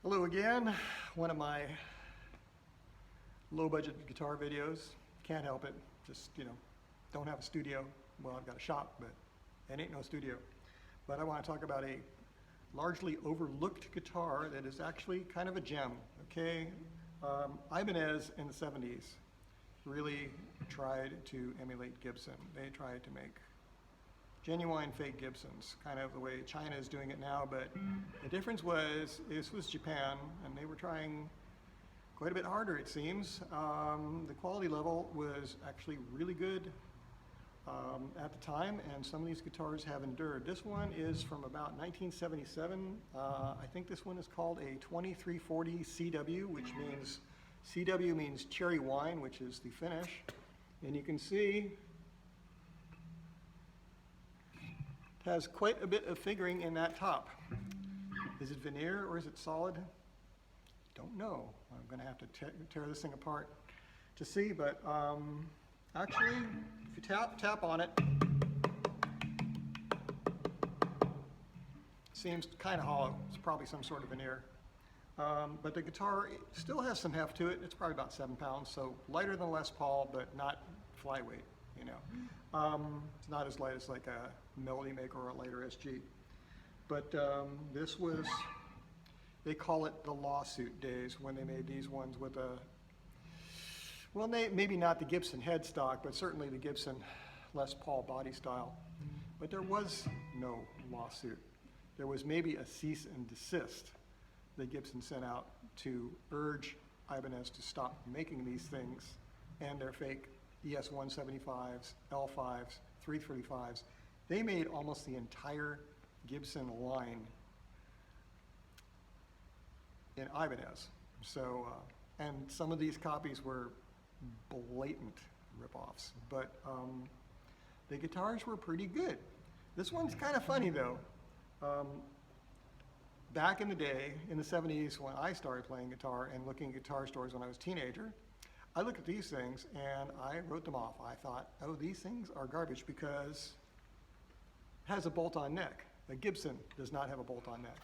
Hello again, one of my low budget guitar videos. Can't help it, just, don't have a studio. Well, I've got a shop, but it ain't no studio. But I want to talk about a largely overlooked guitar that is actually kind of a gem, okay? Ibanez in the 70s really tried to emulate Gibson. They tried to make genuine fake Gibsons, kind of the way China is doing it now, but the difference was, this was Japan, and they were trying quite a bit harder, it seems. The quality level was actually really good at the time, and some of these guitars have endured. This one is from about 1977. I think this one is called a 2340 CW, which means, CW means cherry wine, which is the finish. And you can see it has quite a bit of figuring in that top. Is it veneer or is it solid? Don't know. I'm going to have to tear this thing apart to see, but actually, if you tap on it, seems kind of hollow. It's probably some sort of veneer. But the guitar still has some heft to it. It's probably about 7 pounds, so lighter than Les Paul, but not flyweight, It's not as light as like a Melody Maker or a lighter SG. But this was, they call it the lawsuit days when they made these ones with a, well, maybe not the Gibson headstock, but certainly the Gibson Les Paul body style. But there was no lawsuit. There was maybe a cease and desist that Gibson sent out to urge Ibanez to stop making these things and their fake ES-175s, L5s, 335s. They made almost the entire Gibson line in Ibanez. So, and some of these copies were blatant ripoffs, but the guitars were pretty good. This one's kind of funny though. Back in the day, in the 70s, when I started playing guitar and looking at guitar stores when I was a teenager, I looked at these things and I wrote them off. I thought, oh, these things are garbage because it has a bolt-on neck. A Gibson does not have a bolt-on neck.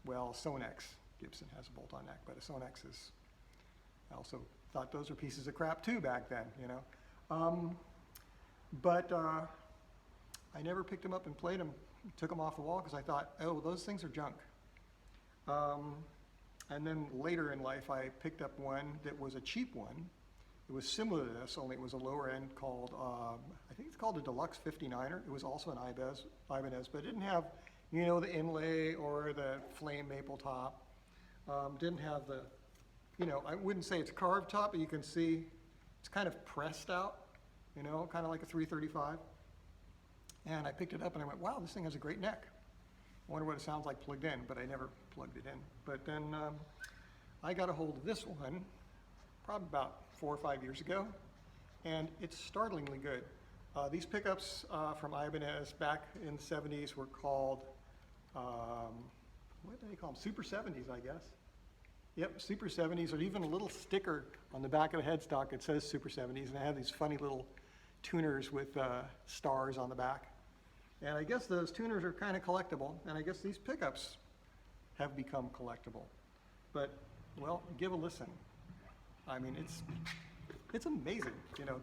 Well, Sonex Gibson has a bolt-on neck, but a Sonex is, I also thought those were pieces of crap too back then, But I never picked them up and played them, took them off the wall because I thought, oh, those things are junk. And then later in life, I picked up one that was a cheap one. It was similar to this, only it was a lower end called, I think it's called a Deluxe 59er. It was also an Ibanez, but it didn't have, the inlay or the flame maple top. Didn't have the, I wouldn't say it's carved top, but you can see it's kind of pressed out, kind of like a 335. And I picked it up and I went, wow, this thing has a great neck. I wonder what it sounds like plugged in, but I never plugged it in. But then I got a hold of this one probably about 4 or 5 years ago, and it's startlingly good. These pickups from Ibanez back in the 70s were called, what do they call them? Super 70s, I guess. Yep, Super 70s, or even a little sticker on the back of the headstock that says Super 70s, and they have these funny little tuners with stars on the back. And I guess those tuners are kind of collectible, and I guess these pickups have become collectible. But, well, give a listen. I mean, it's amazing.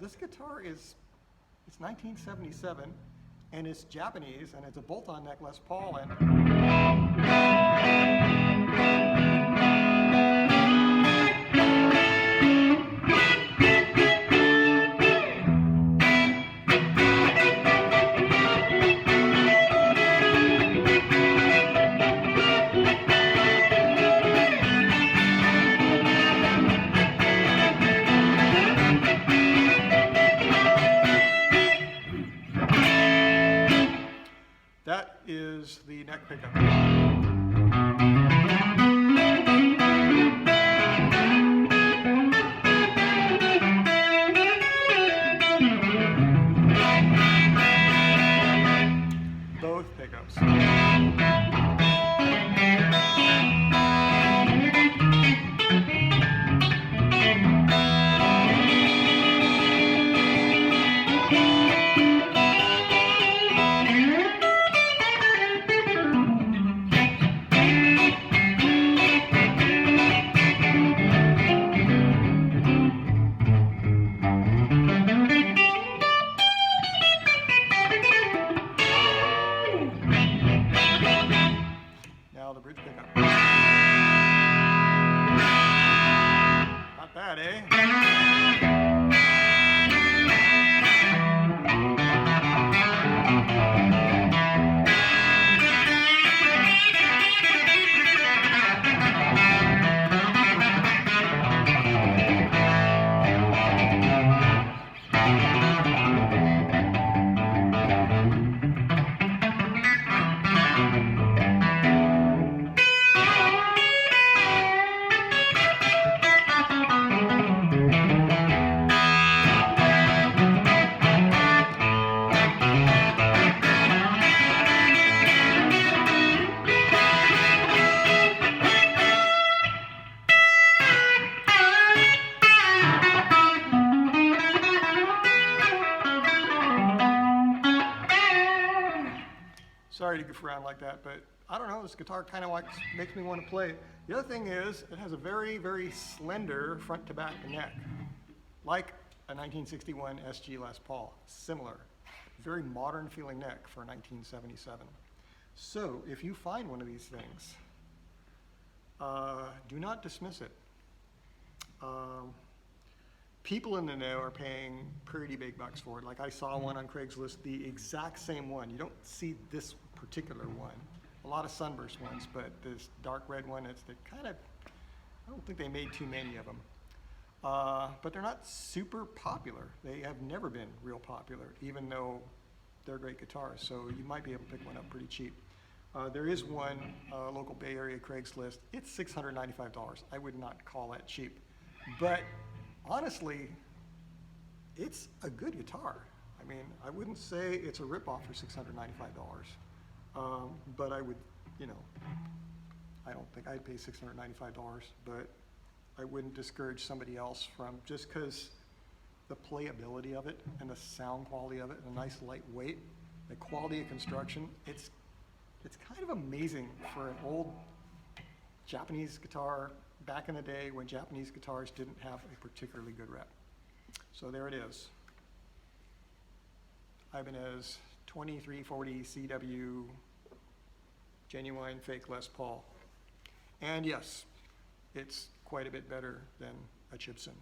This guitar it's 1977, and it's Japanese, and it's a bolt-on neck Les Paul, and that is the neck pickup. Both pickups. now the bridge pickup. Not bad, eh? Sorry to goof around like that, but I don't know, this guitar kind of makes me want to play. The other thing is, it has a very, very slender front to back neck, like a 1961 SG Les Paul, similar. Very modern feeling neck for 1977. So if you find one of these things, do not dismiss it. People in the know are paying pretty big bucks for it. Like I saw one on Craigslist, the exact same one. You don't see this particular one. A lot of sunburst ones, but this dark red one, it's the kind of, I don't think they made too many of them. But they're not super popular. They have never been real popular, even though they're great guitars. So you might be able to pick one up pretty cheap. There is one local Bay Area Craigslist. It's $695. I would not call that cheap. But honestly, it's a good guitar. I mean, I wouldn't say it's a ripoff for $695. But I would, you know, I don't think I'd pay $695, but I wouldn't discourage somebody else from, just because the playability of it and the sound quality of it, and the nice lightweight, the quality of construction, it's kind of amazing for an old Japanese guitar back in the day when Japanese guitars didn't have a particularly good rep. So there it is. Ibanez 2340 CW genuine fake Les Paul. And yes, it's quite a bit better than a Chibson.